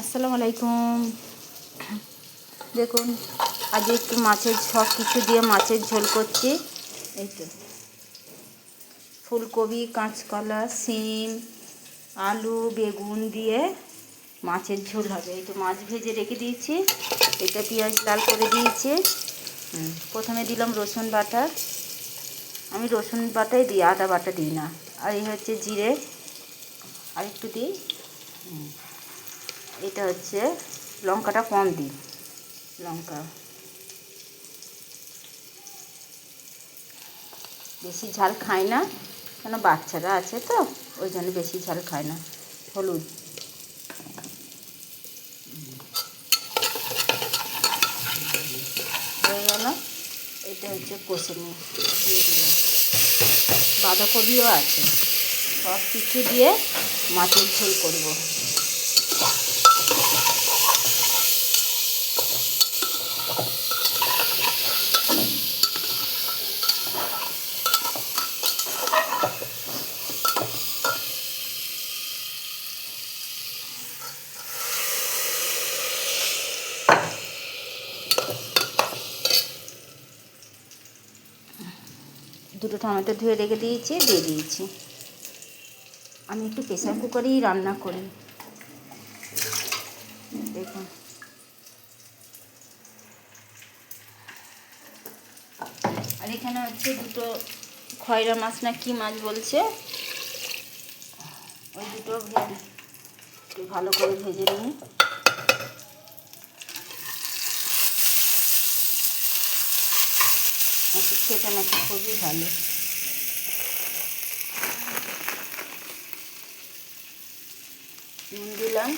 আসসালামু আলাইকুম। দেখুন, আজ একটু মাছের সব কিছু দিয়ে মাছের ঝোল করছি। এই তো ফুলকপি, কাঁচকলা, শিম, আলু, বেগুন দিয়ে মাছের ঝোল হবে। এই তো মাছ ভেজে রেখে দিয়েছি, এটা পেঁয়াজ লাল করে দিয়েছি। প্রথমে দিলাম রসুন বাটা। আমি রসুন বাটাই দিই, আদা বাটা দিই না। আর এই হচ্ছে জিরে, আর একটু দিই। এটা হচ্ছে লঙ্কাটা কম দিই, লঙ্কা বেশি ঝাল খায় না, কেন বাচ্চারা আছে তো, ওই জন্য বেশি ঝাল খায় না। হলুদ, হয়ে গেল। এটা হচ্ছে কষে দিয়ে দিলাম, বাঁধাকপিও আছে। সব কিছু দিয়ে মাছের ঝোল করব। দুটো টমেটো ধুয়ে রেখে দিয়েছি, দিয়ে দিয়েছি। আমি একটু প্রেসার কুকারেই রান্না করি। দেখুন, আর এখানে হচ্ছে দুটো খয়রা মাছ না কি মাছ বলছে, ওই দুটো একটু ভালো করে ভেজে নিই। একটু খেতে নাকি খুবই ভালো। নুন দিলাম,